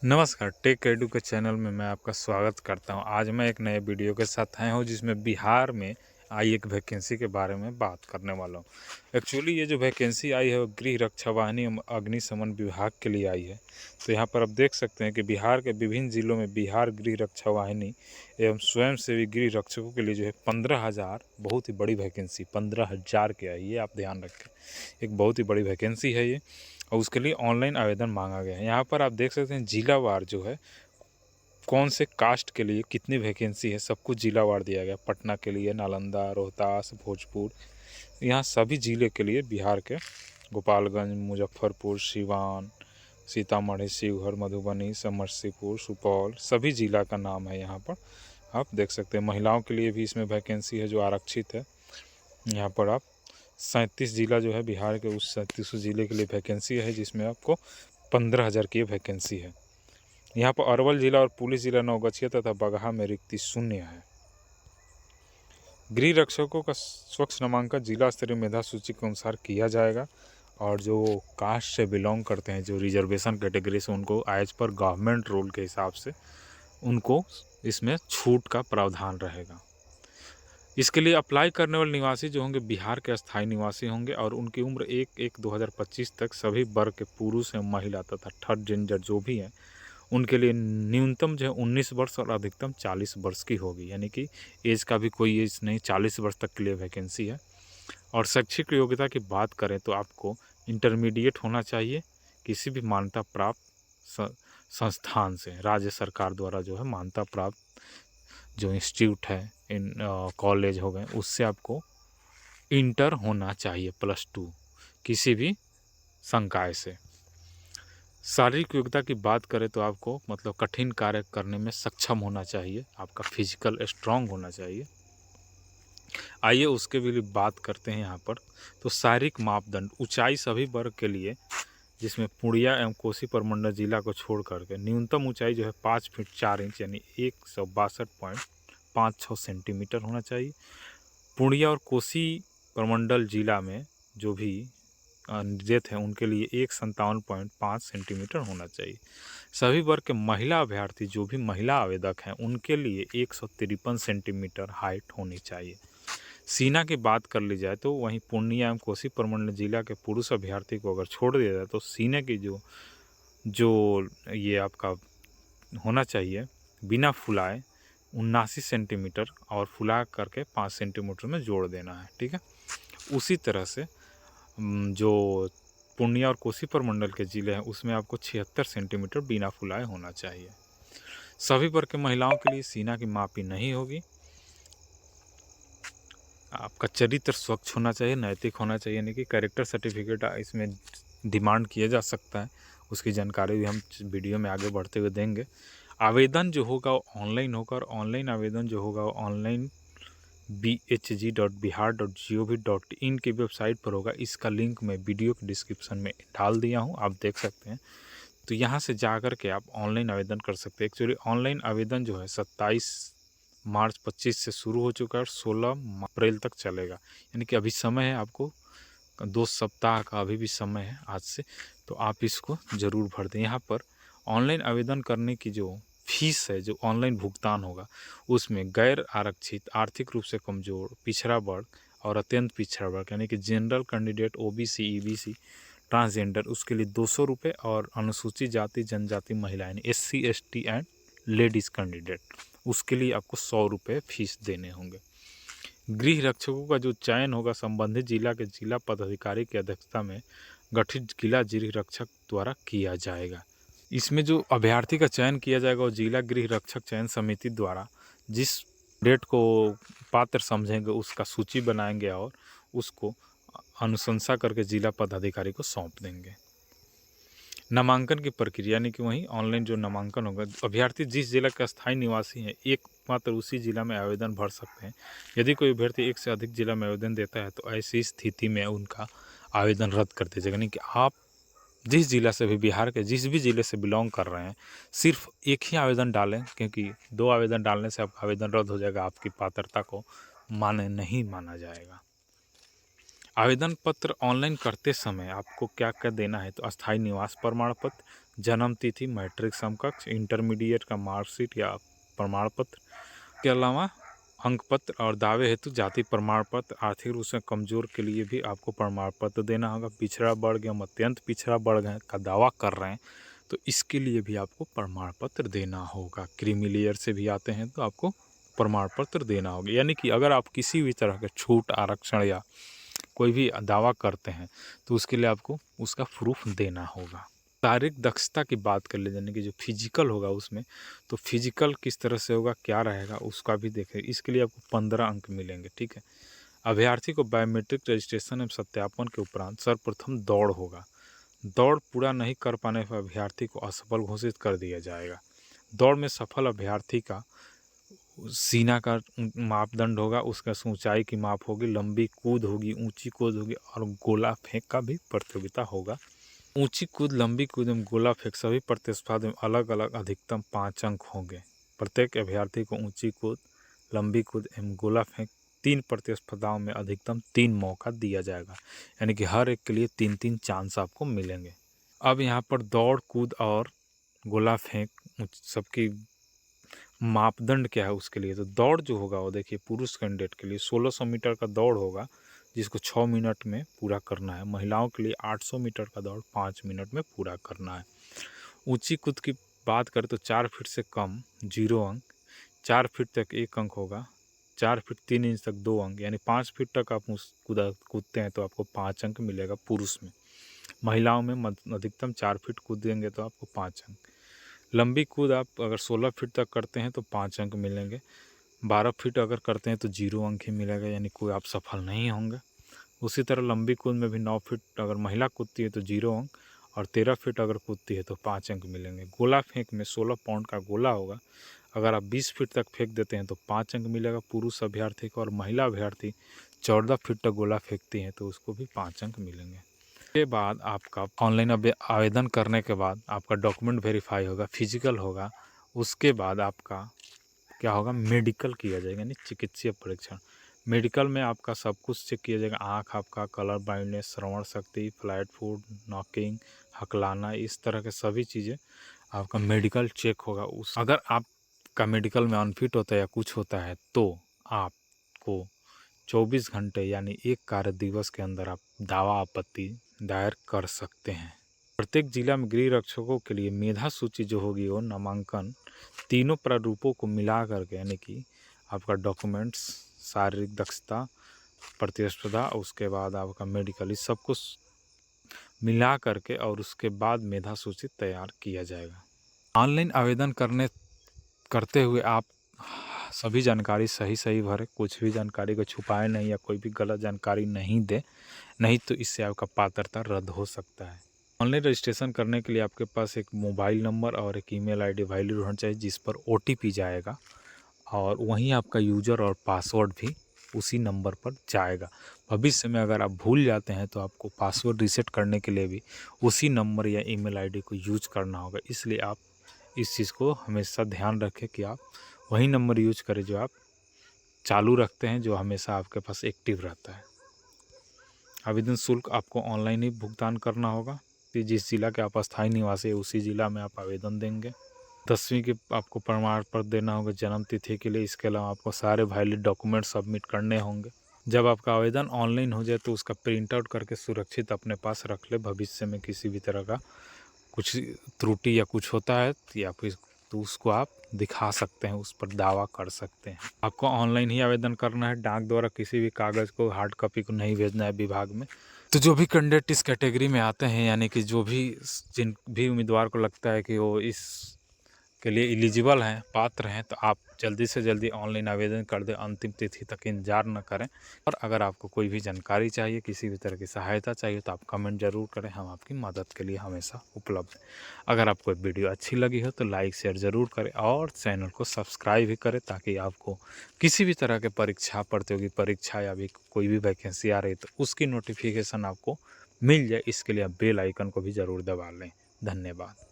नमस्कार, take edu के channel में मैं आपका स्वागत करता हूं। आज मैं एक नए वीडियो के साथ आया हूं जिसमें बिहार में आई एक वैकेंसी के बारे में बात करने वाला हूं। एक्चुअली ये जो वैकेंसी आई है वो गृह रक्षा वाहिनी एवं अग्निशमन विभाग के लिए आई है। तो यहाँ पर आप देख सकते हैं कि बिहार के विभिन्न जिलों में बिहार गृह रक्षा वाहिनी एवं स्वयंसेवी गृह रक्षकों के लिए जो है 15,000 बहुत ही बड़ी वैकेंसी 15,000 की आई है, आप ध्यान रखें। एक बहुत ही बड़ी वैकेंसी है ये और उसके लिए ऑनलाइन आवेदन मांगा गया है। यहाँ पर आप देख सकते हैं जिलावार जो है कौन से कास्ट के लिए कितनी वैकेंसी है, सब कुछ जिलावार दिया गया। पटना के लिए, नालंदा, रोहतास, भोजपुर, यहाँ सभी ज़िले के लिए बिहार के गोपालगंज, मुजफ्फरपुर, सिवान, सीतामढ़ी, शिवहर, मधुबनी, समस्तीपुर, सुपौल, सभी ज़िला का नाम है यहाँ पर। आप देख सकते हैं महिलाओं के लिए भी इसमें वैकेंसी है जो आरक्षित है। यहाँ पर आप 37 ज़िला जो है बिहार के, उस 37 ज़िले के लिए वैकेंसी है जिसमें आपको 15,000 की वैकेंसी है। यहाँ पर अरवल जिला और पुलिस जिला नवगछिया तथा बगहा में रिक्ति शून्य है। गृह रक्षकों का स्वच्छ नामांकन जिला स्तरीय मेधा सूची के अनुसार किया जाएगा और जो कास्ट से बिलोंग करते हैं, जो रिजर्वेशन कैटेगरी से, उनको एज पर गवर्नमेंट रूल के हिसाब से उनको इसमें छूट का प्रावधान रहेगा। इसके लिए अप्लाई करने वाले निवासी जो होंगे बिहार के अस्थायी निवासी होंगे और उनकी उम्र 1/1/2025 तक सभी वर्ग के पुरुष एवं महिला तथा थर्ड जेंडर जो भी हैं उनके लिए न्यूनतम जो है 19 वर्ष और अधिकतम 40 वर्ष की होगी। यानी कि एज का भी कोई एज नहीं, 40 वर्ष तक के लिए वैकेंसी है। और शैक्षिक योग्यता की बात करें तो आपको इंटरमीडिएट होना चाहिए किसी भी मान्यता प्राप्त संस्थान से, राज्य सरकार द्वारा जो है मान्यता प्राप्त जो इंस्टीट्यूट है, इन कॉलेज हो गए, उससे आपको इंटर होना चाहिए +2 किसी भी संकाय से। शारीरिक योग्यता की बात करें तो आपको मतलब कठिन कार्य करने में सक्षम होना चाहिए, आपका फिजिकल स्ट्रांग होना चाहिए। आइए उसके भी बात करते हैं यहाँ पर। तो शारीरिक मापदंड ऊंचाई सभी वर्ग के लिए, जिसमें पूर्णिया एवं कोसी प्रमंडल जिला को छोड़ करके न्यूनतम ऊंचाई जो है 5 फीट 4 इंच यानी 162.56 सेंटीमीटर होना चाहिए। पूर्णिया और कोसी प्रमंडल जिला में जो भी निर्देशित हैं उनके लिए 157.5 सेंटीमीटर होना चाहिए। सभी वर्ग के महिला अभ्यर्थी जो भी महिला आवेदक हैं उनके लिए 153 सेंटीमीटर हाइट होनी चाहिए। सीना की बात कर ली जाए तो वहीं पूर्णिया एवं कोसी प्रमंडल जिला के पुरुष अभ्यर्थी को अगर छोड़ दिया जाए तो सीने की जो ये आपका होना चाहिए बिना फुलाए 79 सेंटीमीटर और फुला करके 5 सेंटीमीटर में जोड़ देना है, ठीक है। उसी तरह से जो पूर्णिया और कोसी प्रमंडल के ज़िले हैं उसमें आपको 76 सेंटीमीटर बिना फुलाए होना चाहिए। सभी वर्ग के महिलाओं के लिए सीना की मापी नहीं होगी। आपका चरित्र स्वच्छ होना चाहिए, नैतिक होना चाहिए, यानी कि कैरेक्टर सर्टिफिकेट इसमें डिमांड किया जा सकता है। उसकी जानकारी भी हम वीडियो में आगे बढ़ते हुए देंगे। आवेदन जो होगा वो ऑनलाइन होगा और ऑनलाइन आवेदन जो होगा वो ऑनलाइन bhg.bihar.gov.in की वेबसाइट पर होगा। इसका लिंक मैं वीडियो के डिस्क्रिप्शन में डाल दिया हूँ, आप देख सकते हैं। तो यहाँ से जा कर के आप ऑनलाइन आवेदन कर सकते हैं। एक्चुअली ऑनलाइन आवेदन जो है 27 मार्च 25 से शुरू हो चुका है और 16 अप्रैल तक चलेगा। यानी कि अभी समय है, आपको 2 सप्ताह का अभी भी समय है आज से, तो आप इसको ज़रूर भर दें। यहाँ पर ऑनलाइन आवेदन करने की जो फीस है, जो ऑनलाइन भुगतान होगा, उसमें गैर आरक्षित, आर्थिक रूप से कमज़ोर, पिछड़ा वर्ग और अत्यंत पिछड़ा वर्ग यानी कि general candidate, OBC, EBC, transgender, उसके लिए 200 रुपये और अनुसूचित जाति जनजाति महिलाएं SC ST and ladies candidate उसके लिए आपको 100 रुपये फीस देने होंगे। गृह रक्षकों का जो चयन होगा संबंधित जिला के जिला पदाधिकारी की अध्यक्षता में गठित जिला गृह रक्षक द्वारा किया जाएगा। इसमें जो अभ्यर्थी का चयन किया जाएगा वो जिला गृह रक्षक चयन समिति द्वारा जिस डेट को पात्र समझेंगे उसका सूची बनाएंगे और उसको अनुशंसा करके जिला पदाधिकारी को सौंप देंगे। नामांकन की प्रक्रिया यानी कि वहीं ऑनलाइन जो नामांकन होगा, अभ्यर्थी जिस जिला का स्थायी निवासी है एकमात्र उसी जिला में आवेदन भर सकते हैं। यदि कोई अभ्यर्थी एक से अधिक जिला में आवेदन देता है तो ऐसी स्थिति में उनका आवेदन रद्द कर दीजिएगा। यानी कि आप जिस जिला से भी, बिहार के जिस भी ज़िले से बिलोंग कर रहे हैं, सिर्फ एक ही आवेदन डालें, क्योंकि 2 आवेदन डालने से आपका आवेदन रद्द हो जाएगा, आपकी पात्रता को मान्य नहीं माना जाएगा। आवेदन पत्र ऑनलाइन करते समय आपको क्या क्या देना है तो अस्थायी निवास प्रमाण पत्र, जन्म तिथि, मैट्रिक समकक्ष, इंटरमीडिएट का मार्कशीट या प्रमाण पत्र के अलावा अंक पत्र और दावे हेतु जाति प्रमाण पत्र, आर्थिक रूप से कमजोर के लिए भी आपको प्रमाण पत्र देना होगा। पिछड़ा वर्ग या अत्यंत पिछड़ा वर्ग का दावा कर रहे हैं तो इसके लिए भी आपको प्रमाण पत्र देना होगा। क्रीमी लेयर से भी आते हैं तो आपको प्रमाण पत्र देना होगा। यानी कि अगर आप किसी भी तरह के छूट, आरक्षण या कोई भी दावा करते हैं तो उसके लिए आपको उसका प्रूफ देना होगा। शारीरिक दक्षता की बात कर ले, यानी कि जो फिजिकल होगा उसमें, तो फिजिकल किस तरह से होगा, क्या रहेगा, उसका भी देखें। इसके लिए आपको 15 अंक मिलेंगे, ठीक है। अभ्यर्थी को बायोमेट्रिक रजिस्ट्रेशन एवं सत्यापन के उपरांत सर्वप्रथम दौड़ होगा। दौड़ पूरा नहीं कर पाने पर अभ्यर्थी को असफल घोषित कर दिया जाएगा। दौड़ में सफल अभ्यर्थी का सीना का मापदंड होगा, उसका ऊंचाई की माप होगी, लंबी कूद होगी, ऊंची कूद होगी और गोला फेंक का भी प्रतियोगिता होगा। ऊंची कूद, लंबी कूद एवं गोला फेंक सभी प्रतिस्पर्धा में अलग अलग अधिकतम 5 अंक होंगे। प्रत्येक अभ्यर्थी को ऊंची कूद, लंबी कूद एवं गोला फेंक 3 प्रतिस्पर्धाओं में अधिकतम 3 मौका दिया जाएगा, यानी कि हर एक के लिए 3-3 चांस आपको मिलेंगे। अब यहाँ पर दौड़, कूद और गोला फेंक सबकी मापदंड क्या है उसके लिए, तो दौड़ जो होगा वो देखिए पुरुष कैंडिडेट के लिए 1600 मीटर का दौड़ होगा जिसको 6 मिनट में पूरा करना है। महिलाओं के लिए 800 मीटर का दौड़ 5 मिनट में पूरा करना है। ऊंची कूद की बात करें तो 4 फीट से कम 0 अंक, 4 फीट तक 1 अंक होगा, 4 फीट 3 इंच तक 2 अंक, यानी 5 फीट तक आप कूदते हैं तो आपको 5 अंक मिलेगा पुरुष में। महिलाओं में अधिकतम 4 फीट कूदेंगे तो आपको 5 अंक। लंबी कूद आप अगर 16 फीट तक करते हैं तो 5 अंक मिलेंगे। 12 फीट अगर करते हैं तो 0 अंक ही मिलेगा, यानी कोई आप सफल नहीं होंगे। उसी तरह लंबी कूद में भी 9 फीट अगर महिला कूदती है तो 0 अंक और 13 फीट अगर कूदती है तो 5 अंक मिलेंगे। गोला फेंक में 16 पाउंड का गोला होगा, अगर आप 20 फीट तक फेंक देते हैं तो 5 अंक मिलेगा पुरुष अभ्यर्थी को, और महिला अभ्यर्थी 14 फीट तक गोला फेंकती हैं तो उसको भी 5 अंक मिलेंगे। के बाद आपका ऑनलाइन आवेदन करने के बाद आपका डॉक्यूमेंट वेरीफाई होगा, फिजिकल होगा, उसके बाद आपका क्या होगा, मेडिकल किया जाएगा, यानी चिकित्सीय परीक्षण। मेडिकल में आपका सब कुछ चेक किया जाएगा, आँख आपका, कलर ब्लाइंडनेस, श्रवण शक्ति, फ्लाइट फूड, नॉकिंग, हकलाना, इस तरह के सभी चीज़ें आपका मेडिकल चेक होगा। उस अगर आपका मेडिकल में अनफिट होता है या कुछ होता है तो आपको 24 घंटे यानी 1 कार्य दिवस के अंदर आप दावा आपत्ति दायर कर सकते हैं। प्रत्येक जिला में गृह रक्षकों के लिए मेधा सूची जो होगी वो नामांकन तीनों प्रारूपों को मिला करके, यानी कि आपका डॉक्यूमेंट्स, शारीरिक दक्षता, प्रतिस्पर्धा, उसके बाद आपका मेडिकल, इस सब कुछ मिला करके और उसके बाद मेधा सूची तैयार किया जाएगा। ऑनलाइन आवेदन करते हुए आप सभी जानकारी सही भरें, कुछ भी जानकारी को छुपाएं नहीं या कोई भी गलत जानकारी नहीं दें, नहीं तो इससे आपका पात्रता रद्द हो सकता है। ऑनलाइन रजिस्ट्रेशन करने के लिए आपके पास एक मोबाइल नंबर और एक ईमेल आईडी वैलिड होना चाहिए जिस पर OTP जाएगा, और वहीं आपका यूज़र और पासवर्ड भी उसी नंबर पर जाएगा। भविष्य में अगर आप भूल जाते हैं तो आपको पासवर्ड रीसेट करने के लिए भी उसी नंबर या ईमेल आईडी को यूज करना होगा। इसलिए आप इस चीज़ को हमेशा ध्यान रखें कि आप वही नंबर यूज करें जो आप चालू रखते हैं, जो हमेशा आपके पास एक्टिव रहता है। आवेदन शुल्क आपको ऑनलाइन ही भुगतान करना होगा, कि जिस जिला के आप अस्थायी निवासी है उसी जिला में आप आवेदन देंगे। 10वीं के आपको प्रमाण पत्र देना होगा जन्म तिथि के लिए। इसके अलावा आपको सारे वैलिड डॉक्यूमेंट सबमिट करने होंगे। जब आपका आवेदन ऑनलाइन हो जाए तो उसका प्रिंट आउट करके सुरक्षित अपने पास रख ले। भविष्य में किसी भी तरह का कुछ त्रुटि या कुछ होता है या फिर तो उसको आप दिखा सकते हैं, उस पर दावा कर सकते हैं। आपको ऑनलाइन ही आवेदन करना है, डाक द्वारा किसी भी कागज़ को, हार्ड कॉपी को नहीं भेजना है विभाग में। तो जो भी कैंडिडेट इस कैटेगरी में आते हैं, यानी कि जो भी जिन भी उम्मीदवार को लगता है कि वो इस के लिए एलिजिबल हैं, पात्र हैं, तो आप जल्दी से जल्दी ऑनलाइन आवेदन कर दें, अंतिम तिथि तक इंतजार न करें। और अगर आपको कोई भी जानकारी चाहिए, किसी भी तरह की सहायता चाहिए तो आप कमेंट ज़रूर करें, हम आपकी मदद के लिए हमेशा उपलब्ध हैं। अगर आपको वीडियो अच्छी लगी हो तो लाइक शेयर ज़रूर करें और चैनल को सब्सक्राइब भी करें, ताकि आपको किसी भी तरह के परीक्षा, प्रतियोगी परीक्षा या भी कोई भी वैकेंसी आ रही तो उसकी नोटिफिकेशन आपको मिल जाए। इसके लिए आप बेल आइकन को भी ज़रूर दबा लें। धन्यवाद।